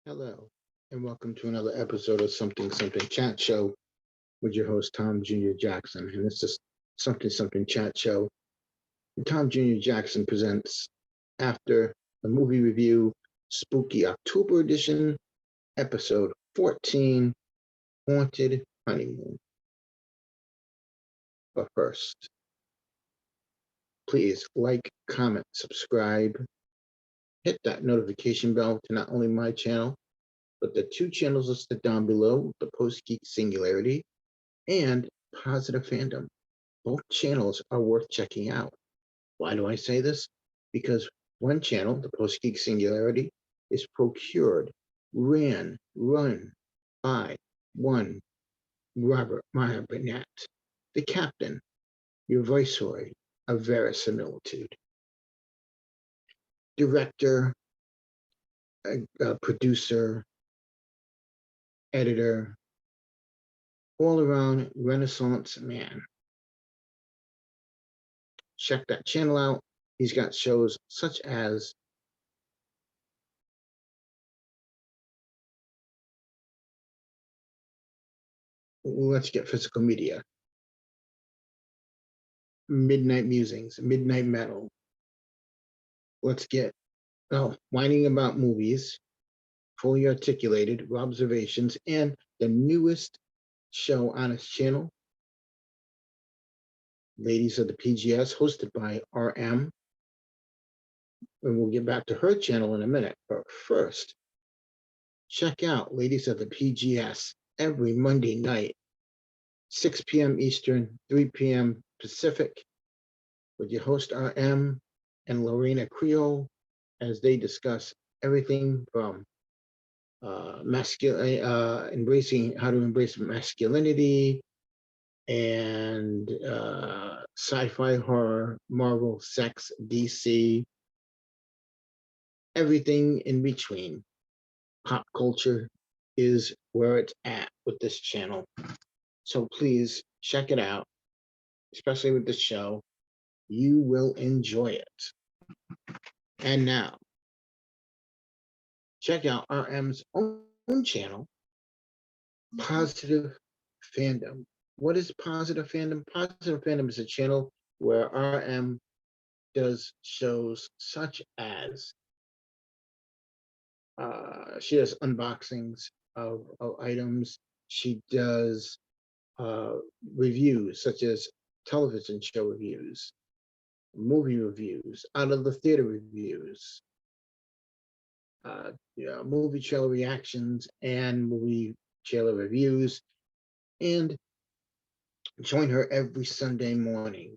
Hello, and welcome to another episode of Something Something Chat Show with your host, Tom Jr. Jackson. And this is Something Something Chat Show. And Tom Jr. Jackson presents after the movie review, Spooky October Edition, episode 14, Haunted Honeymoon. But first, please like, comment, subscribe, hit that notification bell to not only my channel, but the two channels listed down below, the Post Geek Singularity and Positive Fandom. Both channels are worth checking out. Why do I say this? Because one channel, the Post Geek Singularity, is run by one Robert Meyer Burnett, the captain, your viceroy of verisimilitude, director, producer, editor, all-around Renaissance man. Check that channel out. He's got shows such as Let's Get Physical Media, Midnight Musings, Midnight Metal. Let's get whining about movies, fully articulated observations, and the newest show on his channel, Ladies of the PGS, hosted by RM. And we'll get back to her channel in a minute. But first, check out Ladies of the PGS every Monday night, 6 p.m. Eastern, 3 p.m. Pacific, with your host RM and Lorena Creole as they discuss everything from embracing how to embrace masculinity and sci-fi, horror, Marvel, sex, DC, everything in between. Pop culture is where it's at with this channel. So please check it out, especially with this show. You will enjoy it. And now, check out RM's own channel, Positive Fandom. What is Positive Fandom? Positive Fandom is a channel where RM does shows such as she does unboxings of items. She does reviews such as television show reviews, movie reviews, out of the theater reviews, movie trailer reactions and movie trailer reviews. And join her every Sunday morning,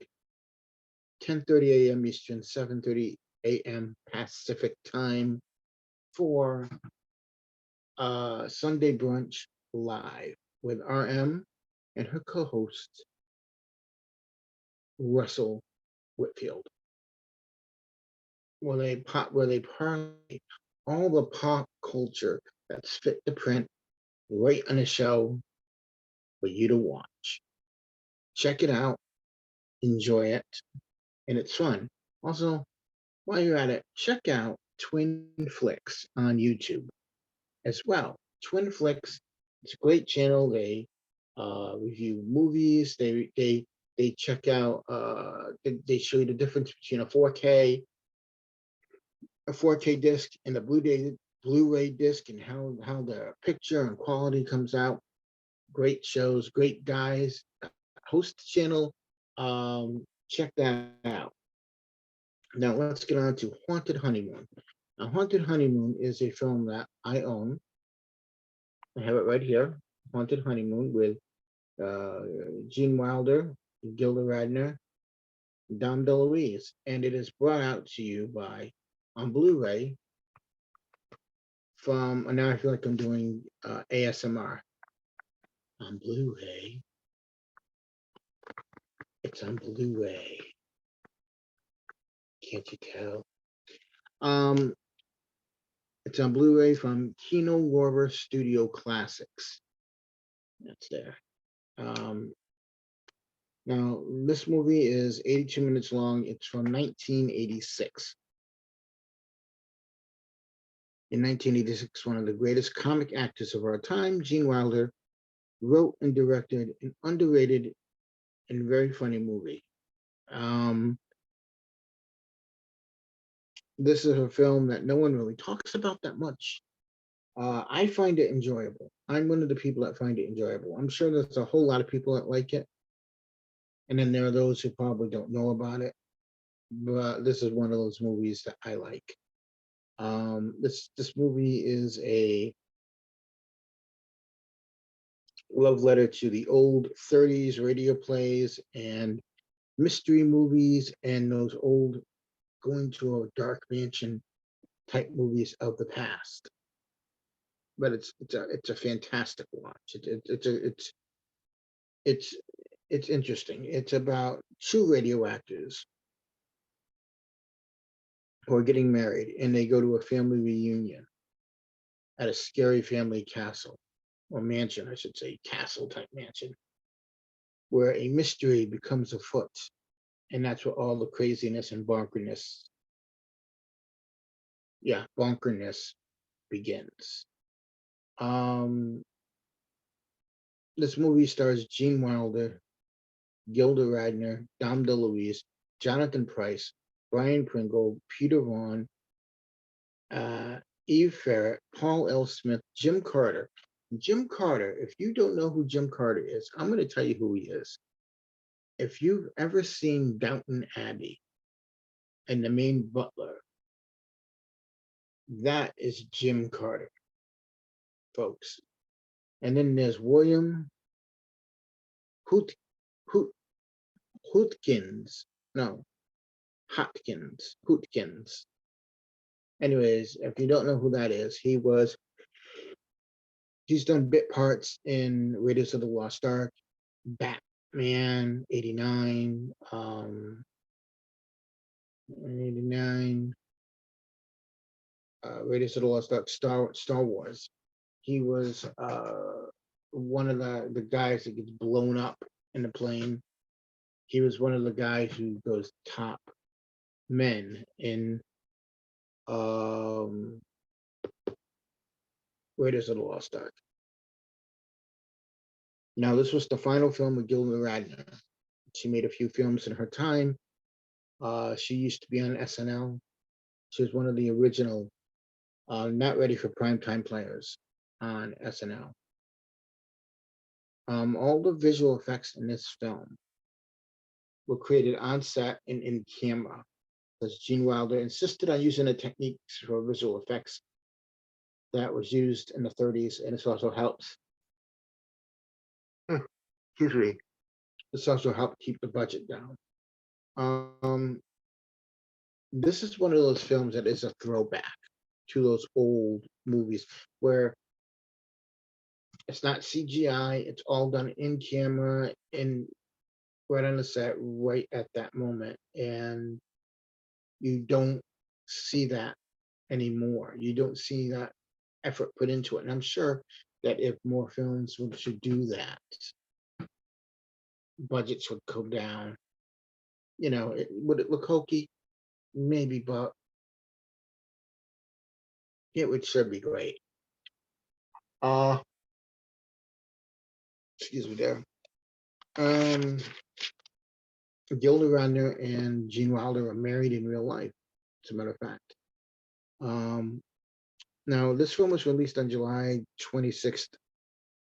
10:30 a.m. Eastern, 7:30 a.m. Pacific time for Sunday Brunch Live with RM and her co-host, Russell Whitfield, where they parlay all the pop culture that's fit to print right on a show for you to watch. Check it out, enjoy it, and it's fun. Also, while you're at it, check out Twin Flicks on YouTube as well. Twin Flicks, it's a great channel. They review movies. They check out. They show you the difference between a 4K disc and a Blu-ray disc, and how the picture and quality comes out. Great shows, great guys. Host the channel. Check that out. Now let's get on to Haunted Honeymoon. Now, Haunted Honeymoon is a film that I own. I have it right here, Haunted Honeymoon, with Gene Wilder, Gilda Radner, Dom DeLuise, and it is brought out to you on Blu-ray from, and now I feel like I'm doing ASMR. On Blu-ray, it's on Blu-ray. Can't you tell? It's on Blu-ray from Kino Lorber Studio Classics. That's there. Now, this movie is 82 minutes long. It's from 1986. In 1986, one of the greatest comic actors of our time, Gene Wilder, wrote and directed an underrated and very funny movie. Um, this is a film that no one really talks about that much. I find it enjoyable. I'm one of the people that find it enjoyable. I'm sure there's a whole lot of people that like it, and then there are those who probably don't know about it. But this is one of those movies that I like. This movie is a love letter to the old 30s radio plays and mystery movies and those old going to a dark mansion type movies of the past. But it's a fantastic watch. It's it's interesting. It's about two radio actors who are getting married and they go to a family reunion at a scary family castle or mansion, I should say, castle type mansion, where a mystery becomes afoot. And that's where all the craziness and bonkerness, yeah, bonkerness begins. Um, this movie stars Gene Wilder, Gilda Radner, Dom DeLuise, Jonathan Pryce, Brian Pringle, Peter Vaughn, uh, Eve Ferret, Paul L. Smith, Jim Carter. Jim Carter, if you don't know who Jim Carter is, I'm going to tell you who he is. If you've ever seen Downton Abbey and the main butler, that is Jim Carter, folks. And then there's William Hoot, Hoot, Hootkins. No, Hootkins. Anyways, if you don't know who that is, he's done bit parts in Raiders of the Lost Ark, Batman 89, 89, Raiders of the Lost Ark, Star Wars. He was one of the guys that gets blown up in the plane. He was one of the guys who goes top men in um, Raiders of the Lost Ark. Now, this was the final film with Gilda Radner. She made a few films in her time. She used to be on SNL. She was one of the original not ready for primetime players on SNL. All the visual effects in this film were created on set and in camera, because Gene Wilder insisted on using the techniques for visual effects that was used in the 30s, and this also helps. Excuse me. This also helped keep the budget down. Um, this is one of those films that is a throwback to those old movies where it's not CGI, it's all done in camera and right on the set, right at that moment. And you don't see that anymore. You don't see that effort put into it. And I'm sure that if more films should do that, budgets would go down. Would it look hokey? Maybe, but it would sure be great. Uh, excuse me there. Um, Gilda Radner and Gene Wilder are married in real life, as a matter of fact. Um, now, this film was released on July 26th,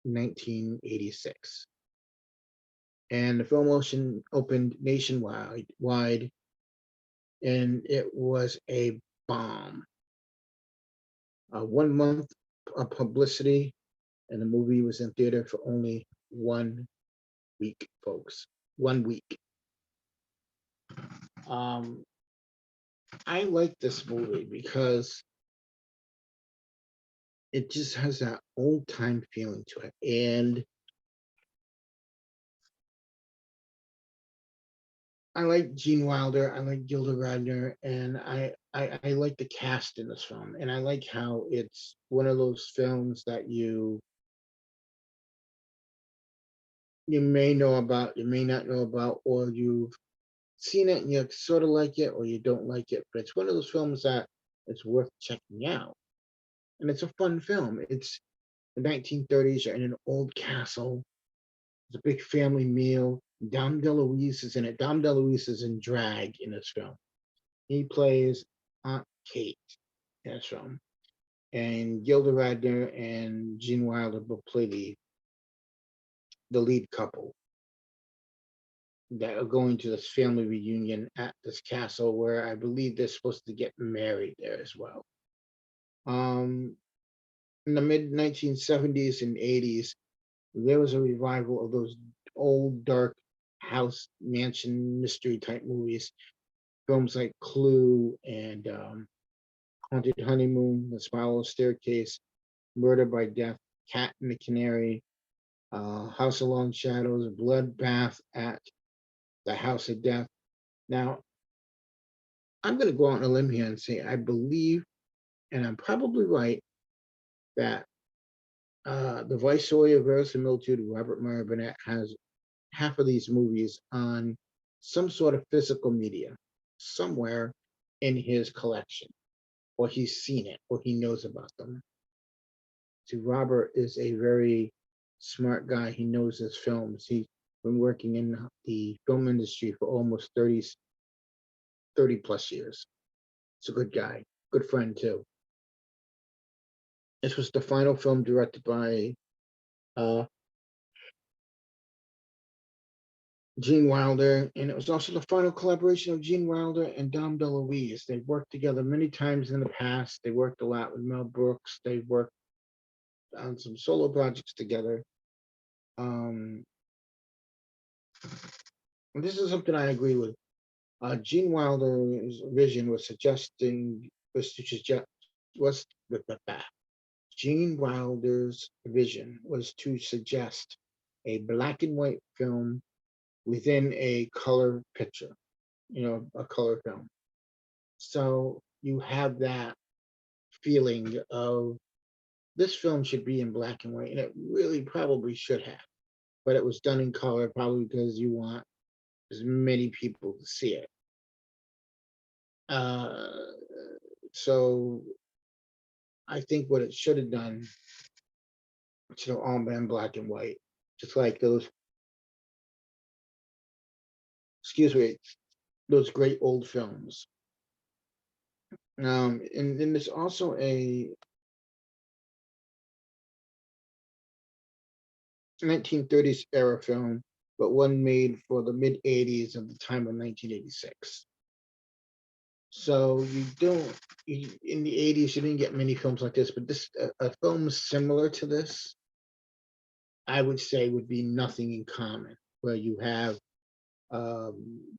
1986. And the film opened nationwide, and it was a bomb. 1 month of publicity, and the movie was in theater for only 1 week, folks. 1 week. I like this movie because it just has that old time feeling to it. And I like Gene Wilder, I like Gilda Radner, and I like the cast in this film. And I like how it's one of those films that you may know about, you may not know about, or you've seen it and you sort of like it or you don't like it. But it's one of those films that it's worth checking out. and it's a fun film. It's the 1930s. You're in an old castle. It's a big family meal. Dom DeLuise is in it. Dom DeLuise is in drag in this film. He plays Aunt Kate in this film, and Gilda Radner and Gene Wilder both play the lead couple that are going to this family reunion at this castle where I believe they're supposed to get married there as well. Um, in the mid 1970s and 80s, there was a revival of those old dark house mansion mystery type movies, films like Clue and Haunted Honeymoon, The Spiral Staircase, Murder by Death, Cat and the Canary, House of Long Shadows, Bloodbath at the House of Death. Now, I'm going to go out on a limb here and say I believe, and I'm probably right, that the Viceroy of Verisimilitude, Robert Murray Burnett, has half of these movies on some sort of physical media somewhere in his collection, or he's seen it, or he knows about them. See, Robert is a very smart guy. He knows his films. He's been working in the film industry for almost 30 plus years. He's a good guy, good friend too. This was the final film directed by uh, Gene Wilder, and it was also the final collaboration of Gene Wilder and Dom DeLuise. They've worked together many times in the past. They worked a lot with Mel Brooks. They worked on some solo projects together. Um, and this is something I agree with. Gene Wilder's vision was suggesting was to suggest was Gene Wilder's vision was to suggest a black and white film within a color picture, a color film. So you have that feeling of this film should be in black and white, and it really probably should have, but it was done in color probably because you want as many people to see it. Uh, so I think what it should have done, it should have all been black and white, just like those, excuse me, those great old films. And then there's also a 1930s era film, but one made for the mid 80s of the time of 1986. So in the 80s, you didn't get many films like this, but a film similar to this, I would say would be Nothing in Common, where you have the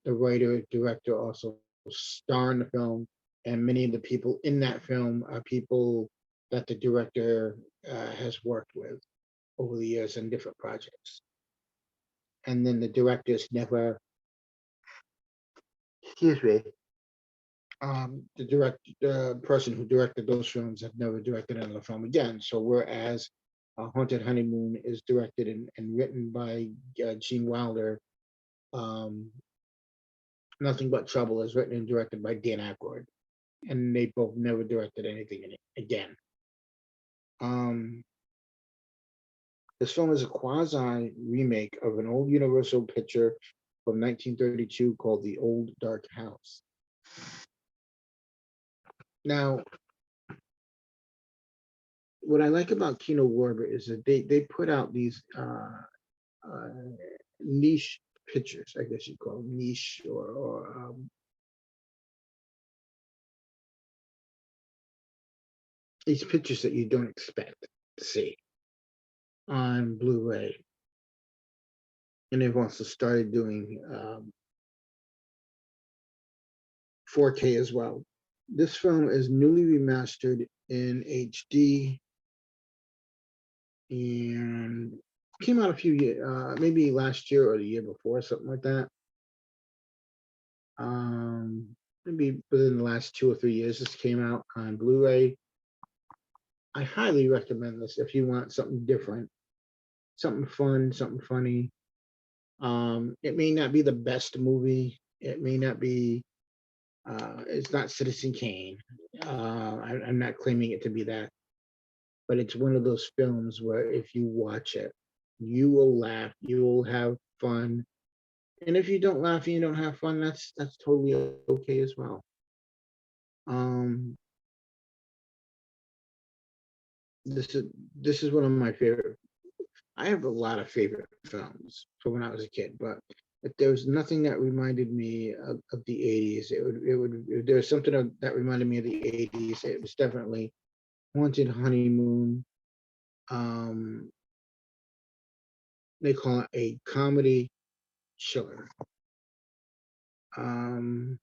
writer, director also star in the film, and many of the people in that film are people that the director has worked with over the years in different projects. And then the directors never, excuse me, the person who directed those films have never directed another film again. So whereas Haunted Honeymoon is directed and written by Gene Wilder, um, Nothing But Trouble is written and directed by Dan Aykroyd, and they both never directed anything in it again. This film is a quasi remake of an old Universal picture from 1932 called The Old Dark House. Now, what I like about Kino Lorber is that they put out these niche pictures, I guess you'd call them niche, or these pictures that you don't expect to see on Blu-ray. And they've also started doing 4K as well. This film is newly remastered in HD and came out a few years, maybe last year or the year before, something like that. Maybe within the last 2 or 3 years, this came out on Blu-ray. I highly recommend this if you want something different, something fun, something funny. It may not be the best movie. It may not be. It's not Citizen Kane. I'm not claiming it to be that, but it's one of those films where if you watch it, you will laugh, you will have fun. And if you don't laugh and you don't have fun, that's totally okay as well. Um, this is this is one of my favorite. I have a lot of favorite films from when I was a kid, but if there was nothing that reminded me of the '80s, it would if there was something that reminded me of the '80s. It was definitely Haunted Honeymoon. Um, they call it a comedy chiller. Um,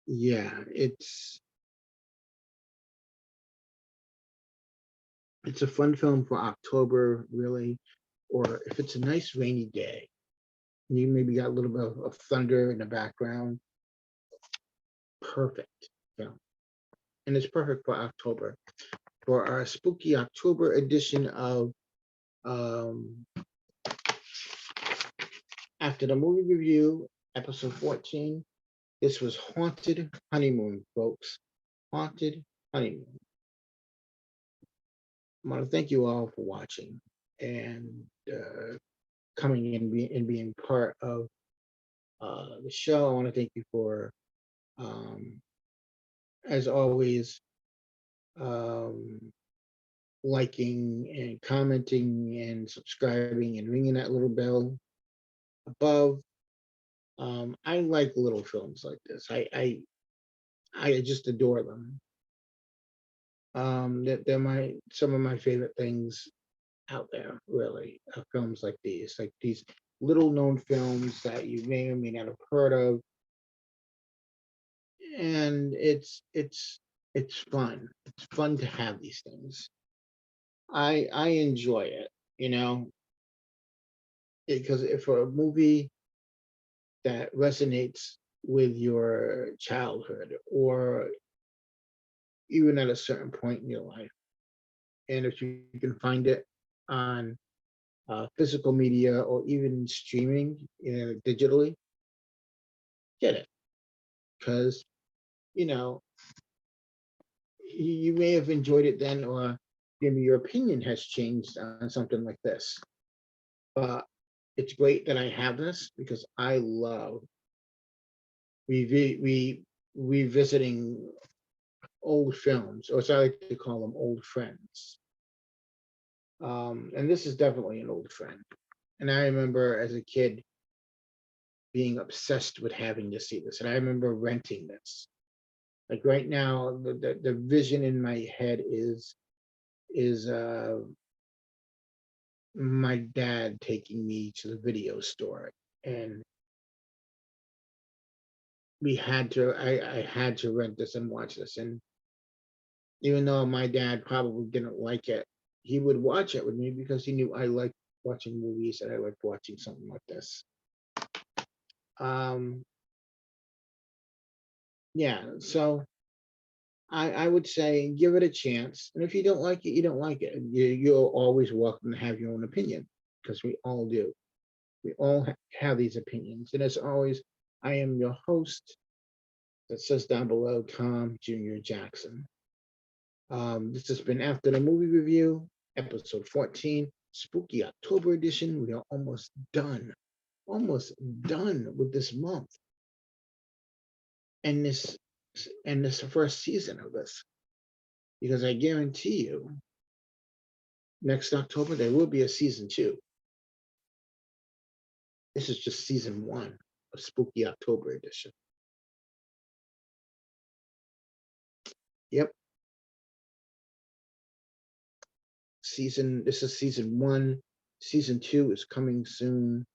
yeah, it's a fun film for October, really, or if it's a nice rainy day, you maybe got a little bit of thunder in the background. Perfect film, and it's perfect for October. For our spooky October edition of um, After the Movie Review, episode 14. This was Haunted Honeymoon, folks. Haunted Honeymoon. I want to thank you all for watching and coming in and being part of the show. I want to thank you for, um, as always, um, liking and commenting and subscribing and ringing that little bell above. I like little films like this. I just adore them. They're my some of my favorite things out there. Really, films like these little known films that you may or may not have heard of, and it's fun. It's fun to have these things. I enjoy it, you know, because if for a movie that resonates with your childhood or even at a certain point in your life. And if you can find it on physical media or even streaming, digitally, get it. Because, you know, you may have enjoyed it then, or maybe your opinion has changed on something like this. But it's great that I have this because I love revisiting old films, or as I like to call them, old friends. And this is definitely an old friend. And I remember as a kid being obsessed with having to see this. And I remember renting this. Like right now, the vision in my head is my dad taking me to the video store, and I had to rent this and watch this. And even though my dad probably didn't like it, he would watch it with me because he knew I liked watching movies and I liked watching something like this. Um, yeah, so I would say give it a chance. And if you don't like it, you don't like it. You're always welcome to have your own opinion because we all do. We all have these opinions. And as always, I am your host that says down below, Tom Jr. Jackson. This has been After the Movie Review, episode 14, Spooky October edition. We are almost done with this month and this first season of this. Because I guarantee you, next October there will be a season two. This is just season one of Spooky October edition. Yep, this is season one. Season two is coming soon.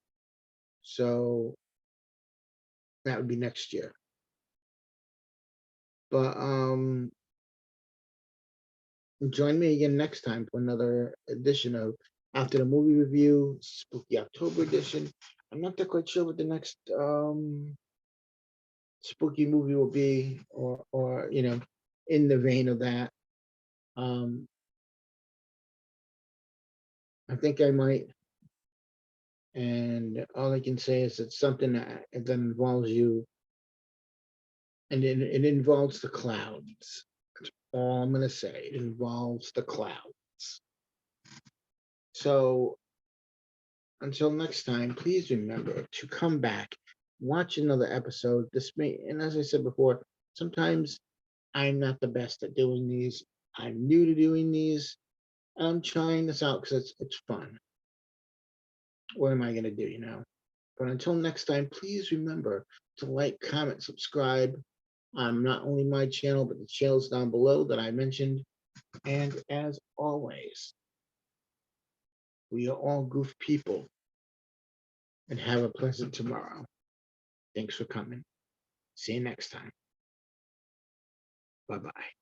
So that would be next year. But join me again next time for another edition of After the Movie Review, Spooky October edition. I'm not quite sure what the next spooky movie will be, or in the vein of that. Um, I think I might, and all I can say is it's something that involves you and it involves the clouds. That's all I'm going to say. It involves the clouds. So until next time, please remember to come back, watch another episode. This may, and as I said before, sometimes I'm not the best at doing these. I'm new to doing these. I'm trying this out because it's fun. What am I going to do, you know? But until next time, please remember to like, comment, subscribe on not only my channel, but the channels down below that I mentioned. And as always, we are all goof people, and have a pleasant tomorrow. Thanks for coming. See you next time. Bye bye.